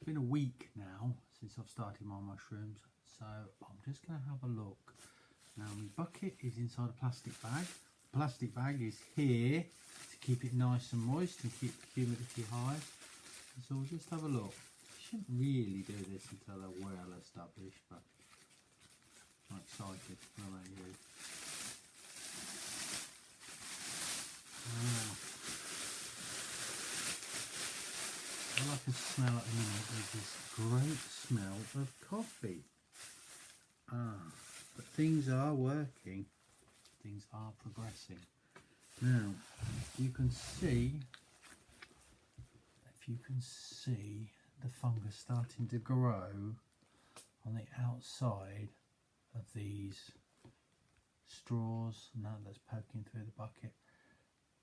It's been a week now since I've started my mushrooms, so I'm just going to have a look. Now my bucket is inside a plastic bag. The plastic bag is here to keep it nice and moist and keep the humidity high. So we'll just have a look. I shouldn't really do this until they're well established, but I'm excited. How about you? All I can smell at the minute is this great smell of coffee. But things are working. Things are progressing. Now, you can see, if you can see the fungus starting to grow on the outside of these straws, now that's poking through the bucket.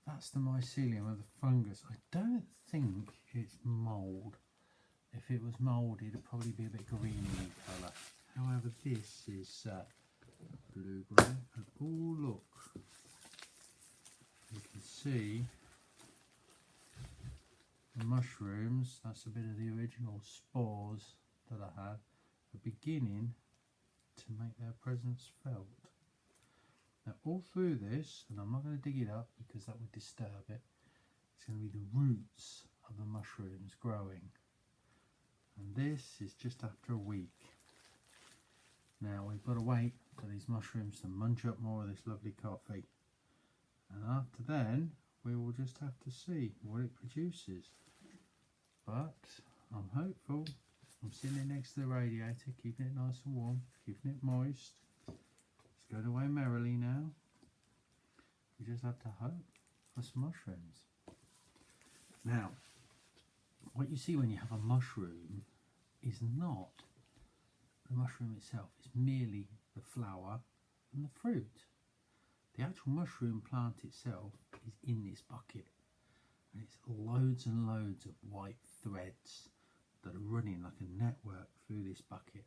That's the mycelium of the fungus. I don't think it's mould. If it was mould, it'd probably be a bit green in colour. However, this is blue-grey. And oh, look, you can see the mushrooms. That's a bit of the original spores that I had, are beginning to make their presence felt. Now all through this, and I'm not going to dig it up because that would disturb it, it's going to be the roots of the mushrooms growing. And this is just after a week. Now we've got to wait for these mushrooms to munch up more of this lovely coffee. And after then, we will just have to see what it produces. But I'm hopeful. I'm sitting next to the radiator, keeping it nice and warm, keeping it moist. It's going away merrily now. We just have to hope for some mushrooms. Now, what you see when you have a mushroom is not the mushroom itself, it's merely the flower and the fruit. The actual mushroom plant itself is in this bucket, and it's loads and loads of white threads that are running like a network through this bucket,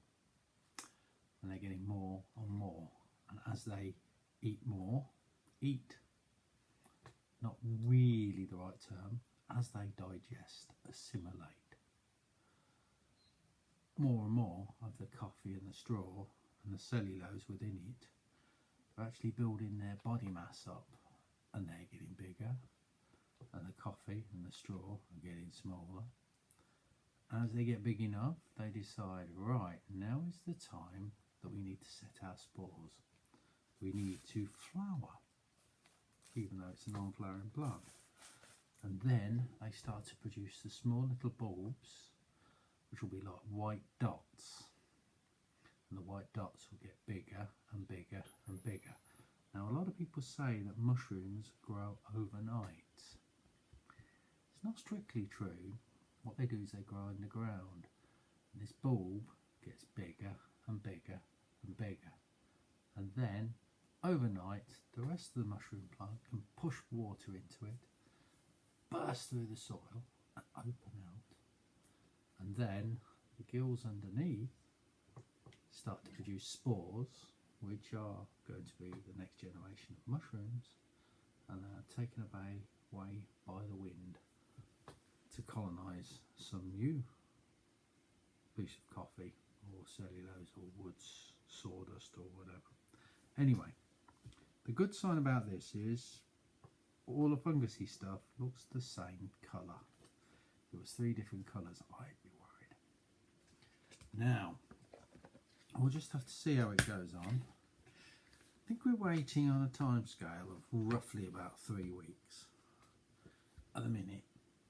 and they're getting more and more. And as they eat more, not really the right term, as they digest, assimilate, more and more of the coffee and the straw and the cellulose within it are actually building their body mass up, and they're getting bigger, and the coffee and the straw are getting smaller. As they get big enough, they decide, right, now is the time that we need to set our spores. We need to flower, even though it's a non-flowering plant. And then they start to produce the small little bulbs, which will be like white dots. And the white dots will get bigger and bigger and bigger. Now, a lot of people say that mushrooms grow overnight. It's not strictly true. What they do is they grow in the ground. And this bulb gets bigger and bigger and bigger. And then, overnight, the rest of the mushroom plant can push water into it, burst through the soil and open out. And then the gills underneath start to produce spores, which are going to be the next generation of mushrooms, and they are taken away by the wind to colonise some new piece of coffee or cellulose or woods, sawdust or whatever. Anyway, the good sign about this is all the fungusy stuff looks the same colour. If it was 3 different colours, I'd be worried. Now, we'll just have to see how it goes on. I think we're waiting on a time scale of roughly about 3 weeks. At the minute,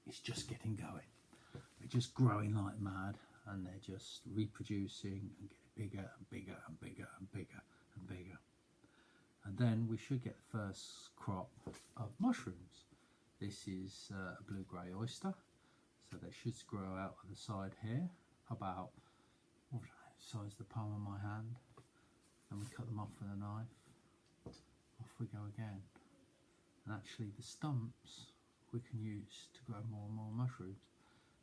it's just getting going. They're just growing like mad, and they're just reproducing and getting bigger and bigger and bigger and bigger and bigger. And then we should get the first crop of mushrooms. This is a blue-grey oyster, so they should grow out on the side here, about size the palm of my hand. Then we cut them off with a knife. Off we go again. And actually the stumps we can use to grow more and more mushrooms.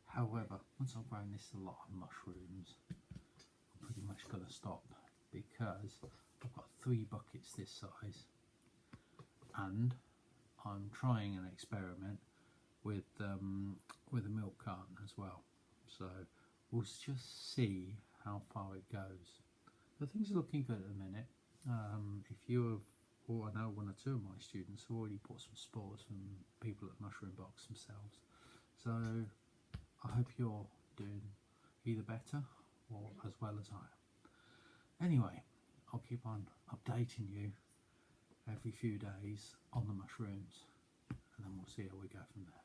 However, once I've grown this a lot of mushrooms, I'm pretty much going to stop, because I've got 3 buckets this size, and I'm trying an experiment with a milk carton as well. So we'll just see how far it goes. But things are looking good at the minute. If you have, or I know one or two of my students have already put some spores from people at Mushroom Box themselves. So I hope you're doing either better or as well as I am. Anyway, I'll keep on updating you every few days on the mushrooms, and then we'll see how we go from there.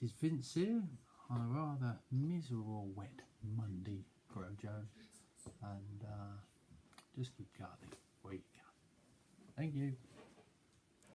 This is Vince here on a rather miserable wet Monday Grojo, and just keep gardening where you can. Thank you.